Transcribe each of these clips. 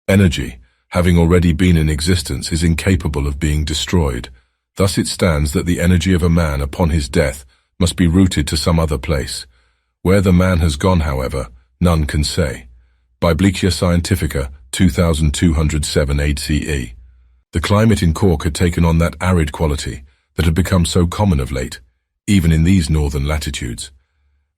Energy, having already been in existence, is incapable of being destroyed. Thus it stands that the energy of a man upon his death must be rooted to some other place. Where the man has gone, however, none can say. By Bleak Scientifica, 2207 ACE. The climate in Cork had taken on that arid quality that had become so common of late, even in these northern latitudes.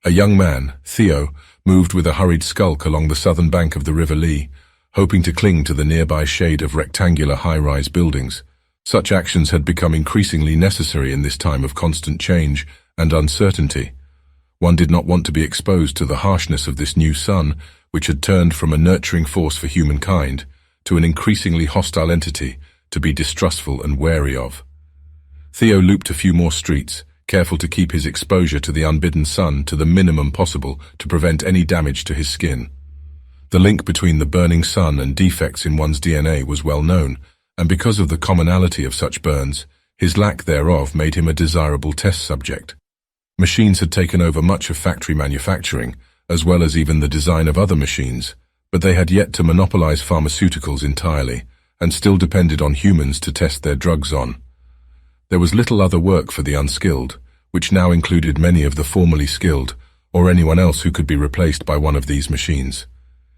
A young man, Theo, moved with a hurried skulk along the southern bank of the River Lee, hoping to cling to the nearby shade of rectangular high-rise buildings. Such actions had become increasingly necessary in this time of constant change and uncertainty. One did not want to be exposed to the harshness of this new sun, which had turned from a nurturing force for humankind to an increasingly hostile entity to be distrustful and wary of. Theo looped a few more streets, careful to keep his exposure to the unbidden sun to the minimum possible to prevent any damage to his skin. The link between the burning sun and defects in one's DNA was well known, and because of the commonality of such burns, his lack thereof made him a desirable test subject. Machines had taken over much of factory manufacturing, as well as even the design of other machines, but they had yet to monopolize pharmaceuticals entirely, and still depended on humans to test their drugs on. There was little other work for the unskilled, which now included many of the formerly skilled, or anyone else who could be replaced by one of these machines.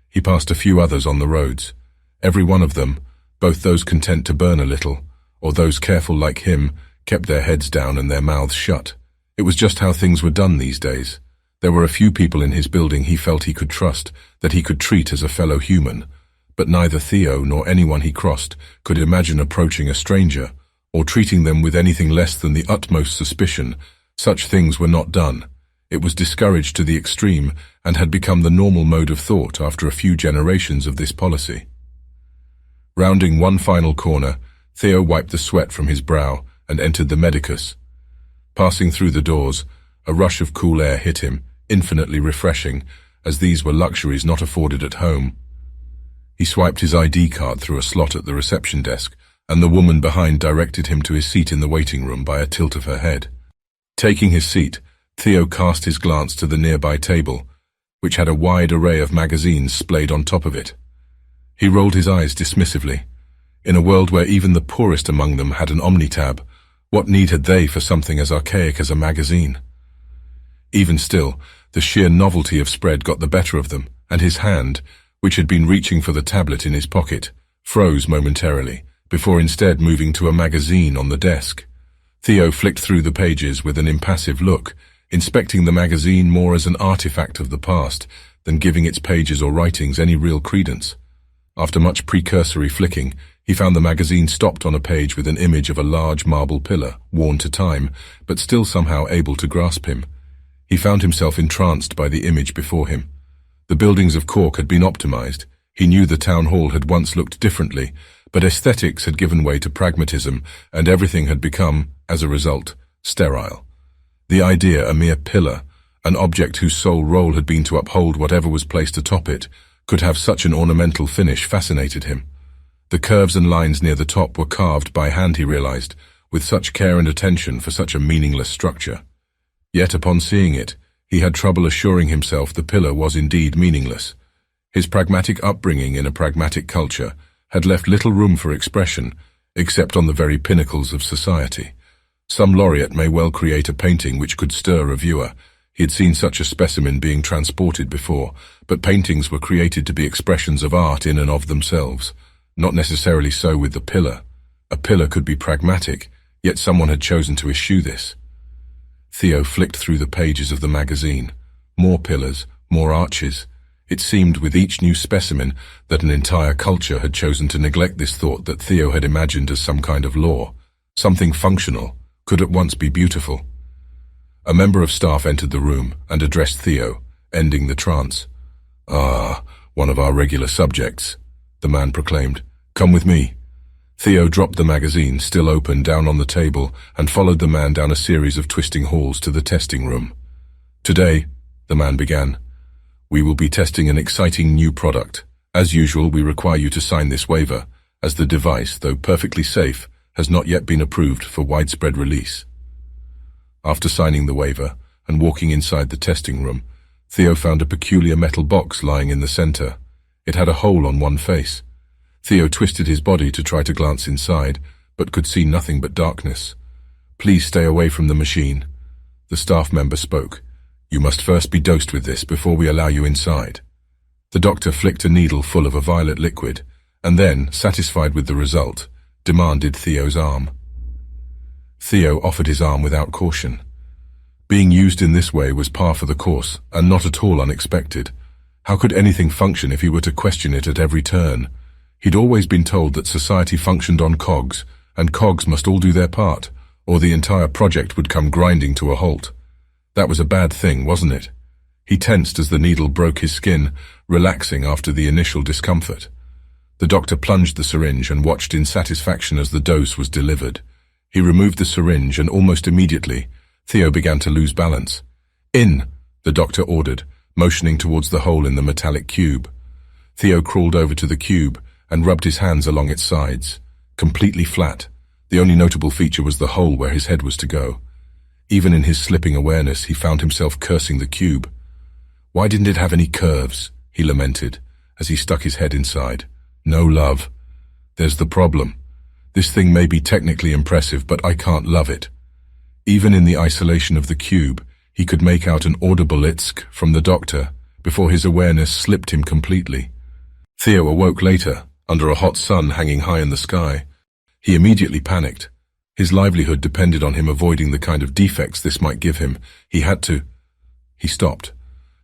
He passed a few others on the roads. Every one of them, both those content to burn a little, or those careful like him, kept their heads down and their mouths shut. It was just how things were done these days. There were a few people in his building he felt he could trust, that he could treat as a fellow human, but neither Theo nor anyone he crossed could imagine approaching a stranger, or treating them with anything less than the utmost suspicion. Such things were not done. It was discouraged to the extreme, and had become the normal mode of thought after a few generations of this policy. Rounding one final corner, Theo wiped the sweat from his brow and entered the medicus. Passing through the doors, a rush of cool air hit him, infinitely refreshing, as these were luxuries not afforded at home. He swiped his ID card through a slot at the reception desk, and the woman behind directed him to his seat in the waiting room by a tilt of her head. Taking his seat, Theo cast his glance to the nearby table, which had a wide array of magazines splayed on top of it. He rolled his eyes dismissively. In a world where even the poorest among them had an Omnitab, what need had they for something as archaic as a magazine? Even still, the sheer novelty of spread got the better of them, and his hand, which had been reaching for the tablet in his pocket, froze momentarily, before instead moving to a magazine on the desk. Theo flicked through the pages with an impassive look, inspecting the magazine more as an artifact of the past than giving its pages or writings any real credence. After much precursory flicking, he found the magazine stopped on a page with an image of a large marble pillar, worn to time, but still somehow able to grasp him. He found himself entranced by the image before him. The buildings of Cork had been optimized. He knew the town hall had once looked differently, but aesthetics had given way to pragmatism, and everything had become, as a result, sterile. The idea, a mere pillar, an object whose sole role had been to uphold whatever was placed atop it, could have such an ornamental finish fascinated him. The curves and lines near the top were carved by hand, he realized, with such care and attention for such a meaningless structure. Yet upon seeing it, he had trouble assuring himself the pillar was indeed meaningless. His pragmatic upbringing in a pragmatic culture had left little room for expression, except on the very pinnacles of society. Some laureate may well create a painting which could stir a viewer. He had seen such a specimen being transported before, but paintings were created to be expressions of art in and of themselves. Not necessarily so with the pillar. A pillar could be pragmatic, yet someone had chosen to eschew this. Theo flicked through the pages of the magazine. More pillars, more arches. It seemed with each new specimen that an entire culture had chosen to neglect this thought that Theo had imagined as some kind of law. Something functional could at once be beautiful. A member of staff entered the room and addressed Theo, ending the trance. "Ah, one of our regular subjects," the man proclaimed. "Come with me." Theo dropped the magazine, still open, down on the table and followed the man down a series of twisting halls to the testing room. "Today," the man began, "we will be testing an exciting new product. As usual, we require you to sign this waiver, as the device, though perfectly safe, has not yet been approved for widespread release." After signing the waiver and walking inside the testing room, Theo found a peculiar metal box lying in the center. It had a hole on one face. Theo twisted his body to try to glance inside, but could see nothing but darkness. "Please stay away from the machine." The staff member spoke. "You must first be dosed with this before we allow you inside." The doctor flicked a needle full of a violet liquid, and then, satisfied with the result, demanded Theo's arm. Theo offered his arm without caution. Being used in this way was par for the course, and not at all unexpected. How could anything function if he were to question it at every turn? He'd always been told that society functioned on cogs, and cogs must all do their part, or the entire project would come grinding to a halt. That was a bad thing, wasn't it? He tensed as the needle broke his skin, relaxing after the initial discomfort. The doctor plunged the syringe and watched in satisfaction as the dose was delivered. He removed the syringe, and almost immediately, Theo began to lose balance. "In," the doctor ordered, motioning towards the hole in the metallic cube. Theo crawled over to the cube and rubbed his hands along its sides. Completely flat. The only notable feature was the hole where his head was to go. Even in his slipping awareness, he found himself cursing the cube. Why didn't it have any curves? He lamented, as he stuck his head inside. No love. There's the problem. This thing may be technically impressive, but I can't love it. Even in the isolation of the cube, he could make out an audible "itsk" from the doctor before his awareness slipped him completely. Theo awoke later, under a hot sun hanging high in the sky. He immediately panicked. His livelihood depended on him avoiding the kind of defects this might give him. He had to... He stopped.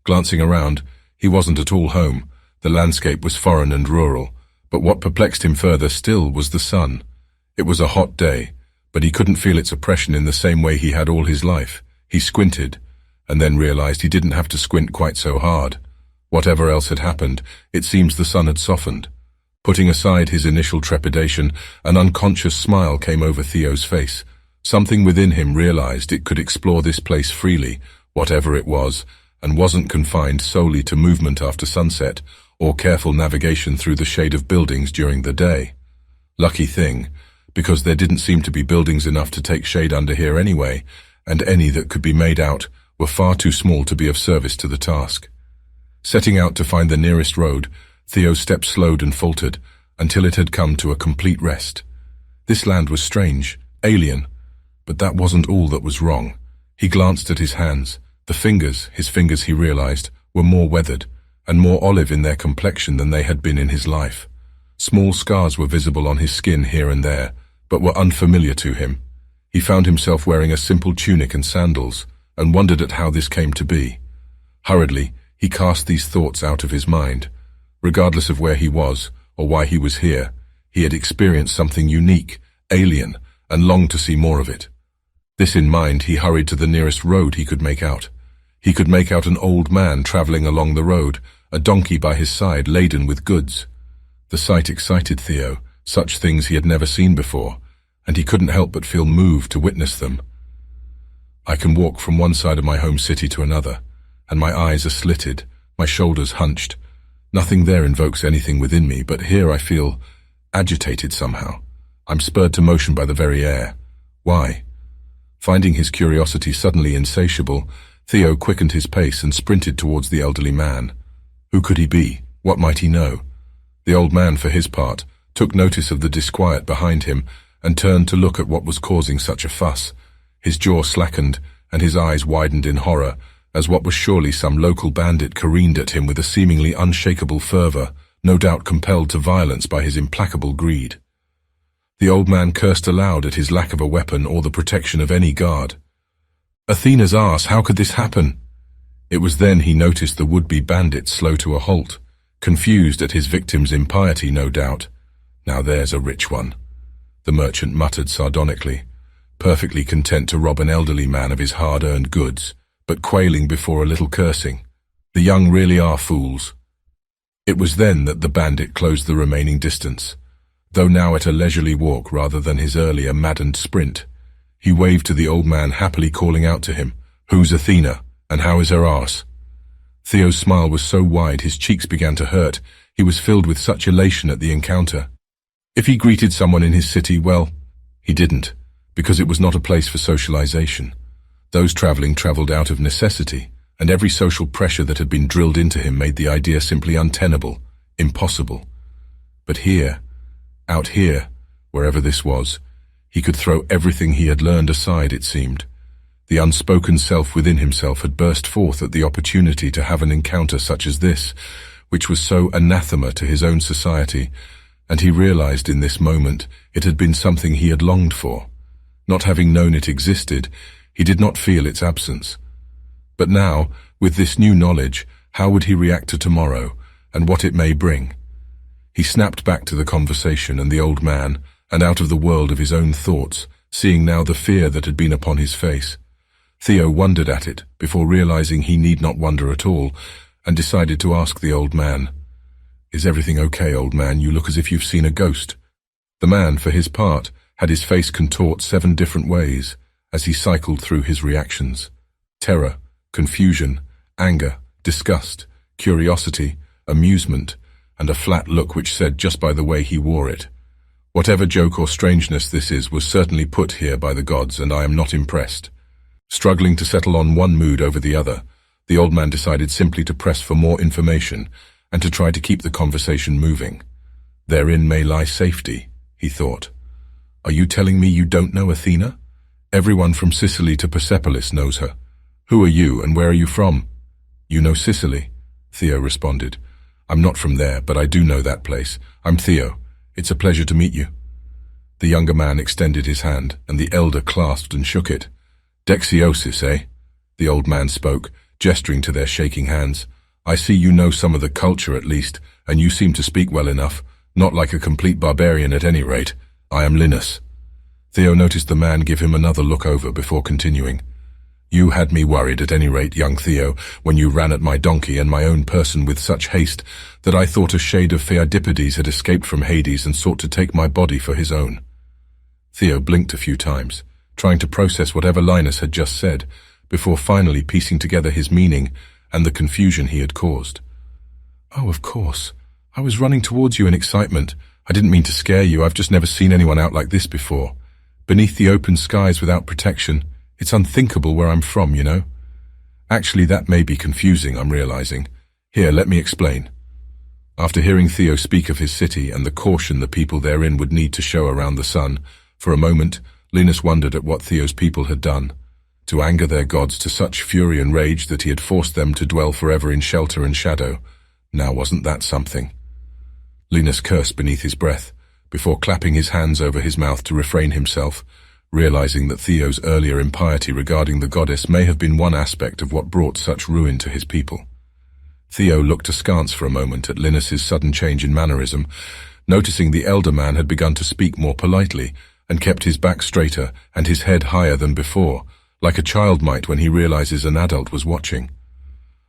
Glancing around, he wasn't at all home. The landscape was foreign and rural, but what perplexed him further still was the sun. It was a hot day, but he couldn't feel its oppression in the same way he had all his life. He squinted, and then realized he didn't have to squint quite so hard. Whatever else had happened, it seems the sun had softened. Putting aside his initial trepidation, an unconscious smile came over Theo's face. Something within him realized it could explore this place freely, whatever it was, and wasn't confined solely to movement after sunset or careful navigation through the shade of buildings during the day. Lucky thing, because there didn't seem to be buildings enough to take shade under here anyway, and any that could be made out were far too small to be of service to the task. Setting out to find the nearest road, Theo's steps slowed and faltered until it had come to a complete rest. This land was strange, alien, but that wasn't all that was wrong. He glanced at his hands. His fingers he realized, were more weathered and more olive in their complexion than they had been in his life. Small scars were visible on his skin here and there, but were unfamiliar to him. He found himself wearing a simple tunic and sandals, and wondered at how this came to be. Hurriedly, he cast these thoughts out of his mind. Regardless of where he was, or why he was here, he had experienced something unique, alien, and longed to see more of it. This in mind, he hurried to the nearest road he could make out. He could make out an old man traveling along the road, a donkey by his side laden with goods. The sight excited Theo, such things he had never seen before, and he couldn't help but feel moved to witness them. I can walk from one side of my home city to another, and my eyes are slitted, my shoulders hunched. Nothing there invokes anything within me, but here I feel agitated somehow. I'm spurred to motion by the very air. Why? Finding his curiosity suddenly insatiable, Theo quickened his pace and sprinted towards the elderly man. Who could he be? What might he know? The old man, for his part, took notice of the disquiet behind him and turned to look at what was causing such a fuss. His jaw slackened and his eyes widened in horror as what was surely some local bandit careened at him with a seemingly unshakable fervor, no doubt compelled to violence by his implacable greed. The old man cursed aloud at his lack of a weapon or the protection of any guard. Athena's arse, how could this happen? It was then he noticed the would-be bandit slow to a halt, confused at his victim's impiety, no doubt. Now there's a rich one, the merchant muttered sardonically, perfectly content to rob an elderly man of his hard-earned goods, but quailing before a little cursing. The young really are fools. It was then that the bandit closed the remaining distance, though now at a leisurely walk rather than his earlier maddened sprint. He waved to the old man, happily calling out to him, "Who's Athena, and how is her arse?" Theo's smile was so wide his cheeks began to hurt. He was filled with such elation at the encounter. If he greeted someone in his city, well, he didn't, because it was not a place for socialization. Those traveling traveled out of necessity, and every social pressure that had been drilled into him made the idea simply untenable, impossible. But here, Out here, wherever this was, he could throw everything he had learned aside, it seemed. The unspoken self within himself had burst forth at the opportunity to have an encounter such as this, which was so anathema to his own society, and he realized in this moment it had been something he had longed for. Not having known it existed, he did not feel its absence. But now, with this new knowledge, how would he react to tomorrow, and what it may bring? He snapped back to the conversation and the old man, and out of the world of his own thoughts, seeing now the fear that had been upon his face. Theo wondered at it, before realizing he need not wonder at all, and decided to ask the old man, "Is everything okay, old man? You look as if you've seen a ghost." The man, for his part, had his face contort 7 different ways, as he cycled through his reactions. Terror, confusion, anger, disgust, curiosity, amusement, and a flat look which said just by the way he wore it, "Whatever joke or strangeness this is was certainly put here by the gods, and I am not impressed." Struggling to settle on one mood over the other, the old man decided simply to press for more information and to try to keep the conversation moving. "Therein may lie safety," he thought. "Are you telling me you don't know Athena? Everyone from Sicily to Persepolis knows her. Who are you and where are you from?" "You know Sicily," Theo responded. "I'm not from there, but I do know that place. I'm Theo. It's a pleasure to meet you." The younger man extended his hand, and the elder clasped and shook it. "Dexiosis, eh?" The old man spoke, gesturing to their shaking hands. "I see you know some of the culture at least, and you seem to speak well enough, not like a complete barbarian at any rate. I am Linus." Theo noticed the man give him another look over before continuing. "You had me worried at any rate, young Theo, when you ran at my donkey and my own person with such haste that I thought a shade of Phaedipides had escaped from Hades and sought to take my body for his own." Theo blinked a few times, trying to process whatever Linus had just said, before finally piecing together his meaning and the confusion he had caused. "Oh, of course. I was running towards you in excitement. I didn't mean to scare you. I've just never seen anyone out like this before. Beneath the open skies without protection. It's unthinkable where I'm from, you know. Actually, that may be confusing, I'm realizing. Here, let me explain." After hearing Theo speak of his city and the caution the people therein would need to show around the sun, for a moment, Linus wondered at what Theo's people had done. To anger their gods to such fury and rage that he had forced them to dwell forever in shelter and shadow. Now wasn't that something? Linus cursed beneath his breath, before clapping his hands over his mouth to refrain himself, realizing that Theo's earlier impiety regarding the goddess may have been one aspect of what brought such ruin to his people. Theo looked askance for a moment at Linus's sudden change in mannerism, noticing the elder man had begun to speak more politely and kept his back straighter and his head higher than before, like a child might when he realizes an adult was watching.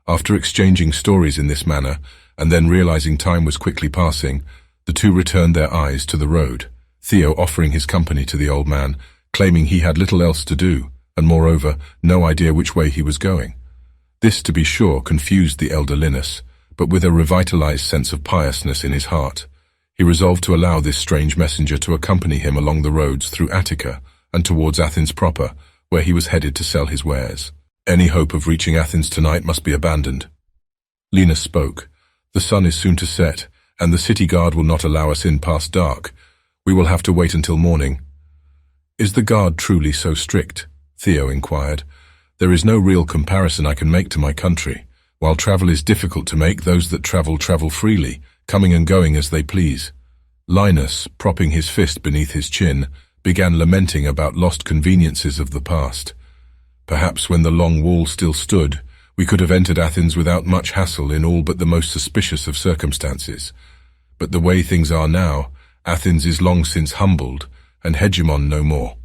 After exchanging stories in this manner, and then realizing time was quickly passing, the two returned their eyes to the road, Theo offering his company to the old man, claiming he had little else to do, and moreover, no idea which way he was going. This, to be sure, confused the elder Linus, but with a revitalized sense of piousness in his heart, he resolved to allow this strange messenger to accompany him along the roads through Attica and towards Athens proper, where he was headed to sell his wares. Any hope of reaching Athens tonight must be abandoned. Linus spoke. "The sun is soon to set, and the city guard will not allow us in past dark. We will have to wait until morning." "Is the guard truly so strict?" Theo inquired. "There is no real comparison I can make to my country. While travel is difficult to make, those that travel freely, coming and going as they please." Linus, propping his fist beneath his chin, began lamenting about lost conveniences of the past. Perhaps when the long wall still stood, we could have entered Athens without much hassle in all but the most suspicious of circumstances. But the way things are now, Athens is long since humbled, and hegemon no more.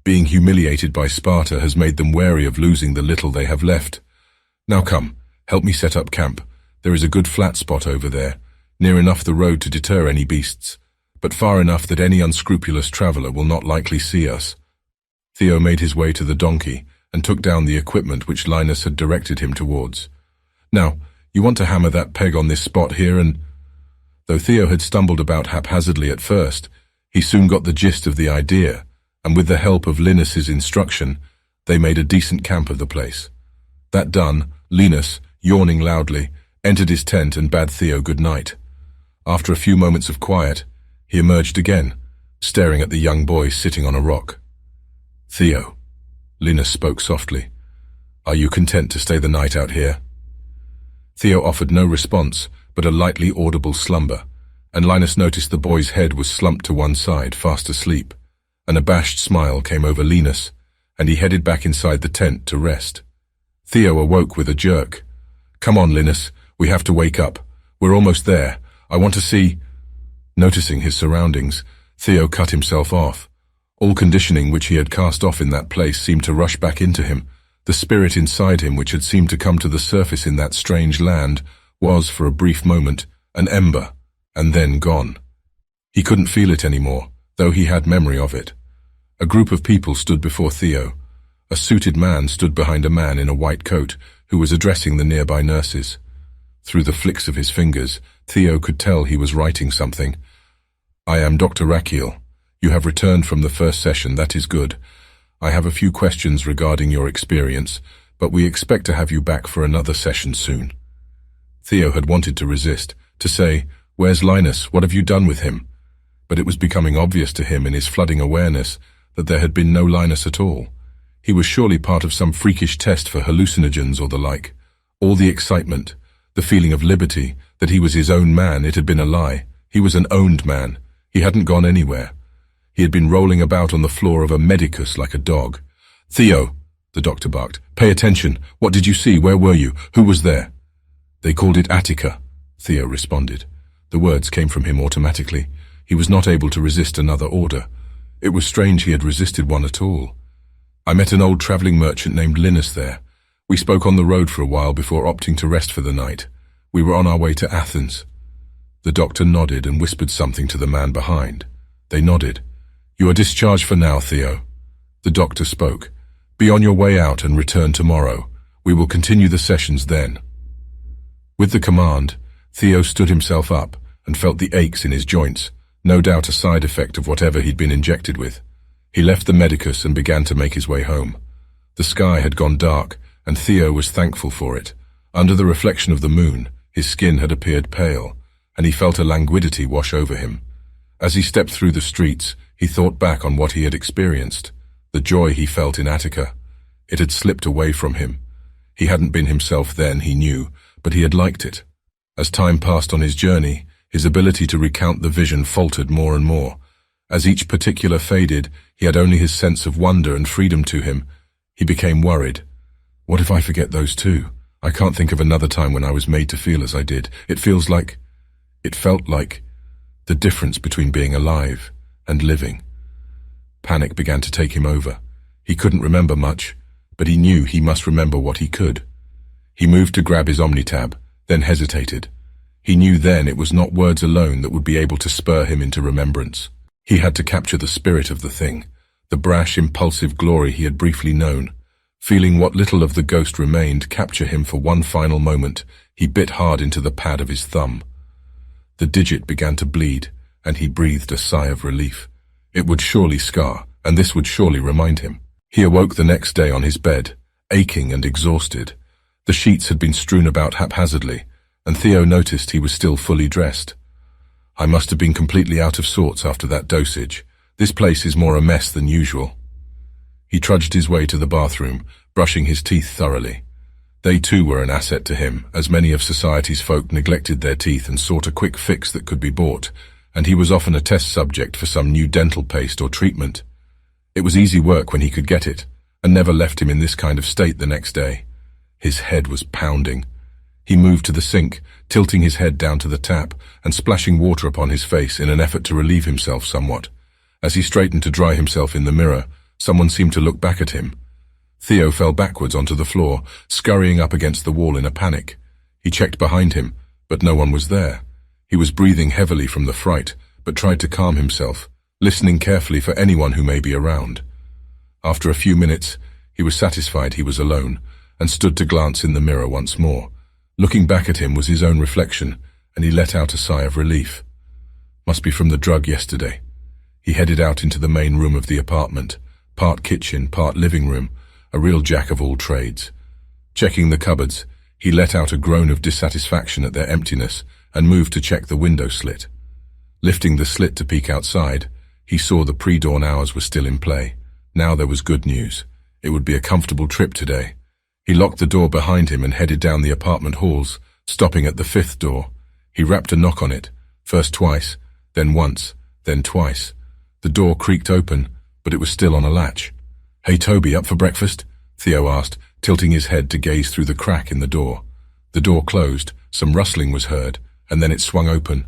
Being humiliated by Sparta has made them wary of losing the little they have left. Now come, help me set up camp. There is a good flat spot over there, near enough the road to deter any beasts, but far enough that any unscrupulous traveler will not likely see us. Theo made his way to the donkey and took down the equipment which Linus had directed him towards. "Now, you want to hammer that peg on this spot here and—" Though Theo had stumbled about haphazardly at first, he soon got the gist of the idea, and with the help of Linus's instruction, they made a decent camp of the place. That done, Linus, yawning loudly, entered his tent and bade Theo good night. After a few moments of quiet, He emerged again, staring at the young boy sitting on a rock. "Theo," Linus spoke softly, "are you content to stay the night out here?" Theo offered no response, but a lightly audible slumber, and Linus noticed the boy's head was slumped to one side, fast asleep. An abashed smile came over Linus, and he headed back inside the tent to rest. Theo awoke with a jerk. "Come on, Linus, we have to wake up. We're almost there. I want to see—" Noticing his surroundings, Theo cut himself off. All conditioning which he had cast off in that place seemed to rush back into him. The spirit inside him, which had seemed to come to the surface in that strange land, was, for a brief moment, an ember, and then gone. He couldn't feel it anymore, though he had memory of it. A group of people stood before Theo. A suited man stood behind a man in a white coat who was addressing the nearby nurses. Through the flicks of his fingers, Theo could tell he was writing something. "I am Dr. Rakiel. You have returned from the first session, that is good. I have a few questions regarding your experience, but we expect to have you back for another session soon." Theo had wanted to resist, to say, "Where's Linus? What have you done with him?" But it was becoming obvious to him in his flooding awareness that there had been no Linus at all. He was surely part of some freakish test for hallucinogens or the like. All the excitement, the feeling of liberty, that he was his own man, it had been a lie. He was an owned man. He hadn't gone anywhere. He had been rolling about on the floor of a medicus like a dog. "Theo," the doctor barked, "pay attention. What did you see? Where were you? Who was there?" "They called it Attica," Theo responded. The words came from him automatically. He was not able to resist another order. It was strange he had resisted one at all. "I met an old traveling merchant named Linus there. We spoke on the road for a while before opting to rest for the night. We were on our way to Athens." The doctor nodded and whispered something to the man behind. They nodded. "You are discharged for now, Theo." The doctor spoke. "Be on your way out and return tomorrow. We will continue the sessions then." With the command, Theo stood himself up and felt the aches in his joints, no doubt a side effect of whatever he'd been injected with. He left the medicus and began to make his way home. The sky had gone dark, and Theo was thankful for it. Under the reflection of the moon, his skin had appeared pale, and he felt a languidity wash over him. As he stepped through the streets, he thought back on what he had experienced, the joy he felt in Attica. It had slipped away from him. He hadn't been himself then, he knew, but he had liked it. As time passed on his journey, his ability to recount the vision faltered more and more. As each particular faded, he had only his sense of wonder and freedom to him. He became worried. What if I forget those too? I can't think of another time when I was made to feel as I did. It felt like the difference between being alive and living. Panic began to take him over. He couldn't remember much, but he knew he must remember what he could. He moved to grab his Omnitab, then hesitated. He knew then it was not words alone that would be able to spur him into remembrance. He had to capture the spirit of the thing, the brash, impulsive glory he had briefly known. Feeling what little of the ghost remained capture him for one final moment, he bit hard into the pad of his thumb. The digit began to bleed, and he breathed a sigh of relief. It would surely scar, and this would surely remind him. He awoke the next day on his bed, aching and exhausted. The sheets had been strewn about haphazardly, and Theo noticed he was still fully dressed. "I must have been completely out of sorts after that dosage. This place is more a mess than usual." He trudged his way to the bathroom, brushing his teeth thoroughly. They too were an asset to him, as many of society's folk neglected their teeth and sought a quick fix that could be bought, and he was often a test subject for some new dental paste or treatment. It was easy work when he could get it, and never left him in this kind of state the next day. His head was pounding. He moved to the sink, tilting his head down to the tap and splashing water upon his face in an effort to relieve himself somewhat. As he straightened to dry himself in the mirror, someone seemed to look back at him. Theo fell backwards onto the floor, scurrying up against the wall in a panic. He checked behind him, but no one was there. He was breathing heavily from the fright, but tried to calm himself, listening carefully for anyone who may be around. After a few minutes, he was satisfied he was alone, and stood to glance in the mirror once more. Looking back at him was his own reflection, and he let out a sigh of relief. Must be from the drug yesterday. He headed out into the main room of the apartment, part kitchen, part living room, a real jack of all trades. Checking the cupboards, he let out a groan of dissatisfaction at their emptiness and moved to check the window slit. Lifting the slit to peek outside, he saw the pre-dawn hours were still in play. Now there was good news. It would be a comfortable trip today. He locked the door behind him and headed down the apartment halls, stopping at the 5th door. He rapped a knock on it, first twice, then once, then twice. The door creaked open, but it was still on a latch. "Hey Toby, up for breakfast?" Theo asked, tilting his head to gaze through the crack in the door. The door closed, some rustling was heard, and then it swung open.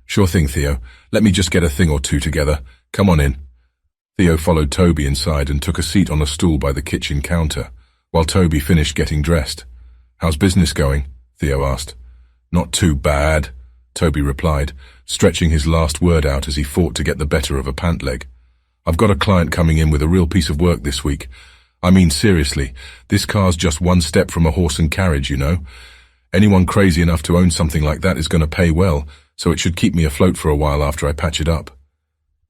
"Sure thing, Theo. Let me just get a thing or two together. Come on in." Theo followed Toby inside and took a seat on a stool by the kitchen counter, while Toby finished getting dressed. "How's business going?" Theo asked. "Not too bad," Toby replied, stretching his last word out as he fought to get the better of a pant leg. "I've got a client coming in with a real piece of work this week. I mean, seriously, this car's just one step from a horse and carriage, you know. Anyone crazy enough to own something like that is going to pay well, so it should keep me afloat for a while after I patch it up."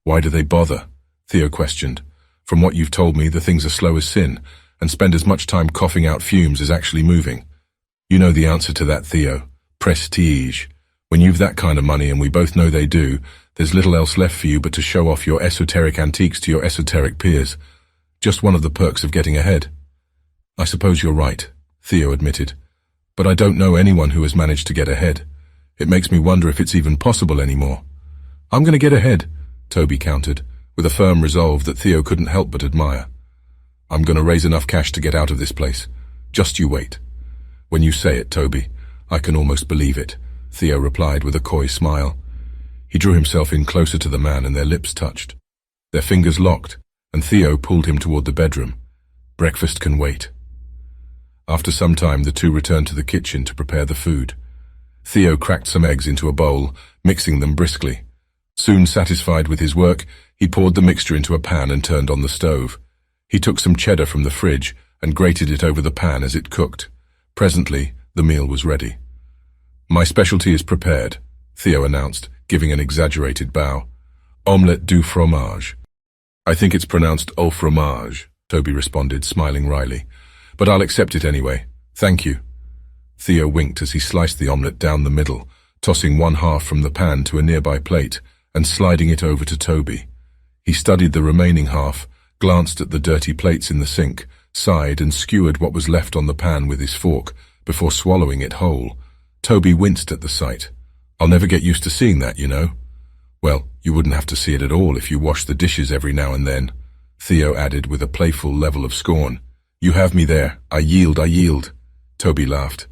"Why do they bother?" Theo questioned. "From what you've told me, the things are slow as sin, and spend as much time coughing out fumes as actually moving." "You know the answer to that, Theo. Prestige. When you've that kind of money, and we both know they do, there's little else left for you but to show off your esoteric antiques to your esoteric peers. Just one of the perks of getting ahead." "I suppose you're right," Theo admitted. "But I don't know anyone who has managed to get ahead. It makes me wonder if it's even possible anymore." "I'm going to get ahead," Toby countered, with a firm resolve that Theo couldn't help but admire. "I'm going to raise enough cash to get out of this place. Just you wait." "When you say it, Toby, I can almost believe it," Theo replied with a coy smile. He drew himself in closer to the man and their lips touched. Their fingers locked, and Theo pulled him toward the bedroom. "Breakfast can wait." After some time, the two returned to the kitchen to prepare the food. Theo cracked some eggs into a bowl, mixing them briskly. Soon satisfied with his work, he poured the mixture into a pan and turned on the stove. He took some cheddar from the fridge and grated it over the pan as it cooked. Presently, the meal was ready. "My specialty is prepared," Theo announced, giving an exaggerated bow. "Omelette du fromage." "I think it's pronounced au fromage," Toby responded, smiling wryly. "But I'll accept it anyway. Thank you." Theo winked as he sliced the omelette down the middle, tossing one half from the pan to a nearby plate and sliding it over to Toby. He studied the remaining half, glanced at the dirty plates in the sink, sighed and skewered what was left on the pan with his fork before swallowing it whole. Toby winced at the sight. "I'll never get used to seeing that, you know." "Well, you wouldn't have to see it at all if you washed the dishes every now and then," Theo added with a playful level of scorn. "You have me there. I yield, I yield." Toby laughed.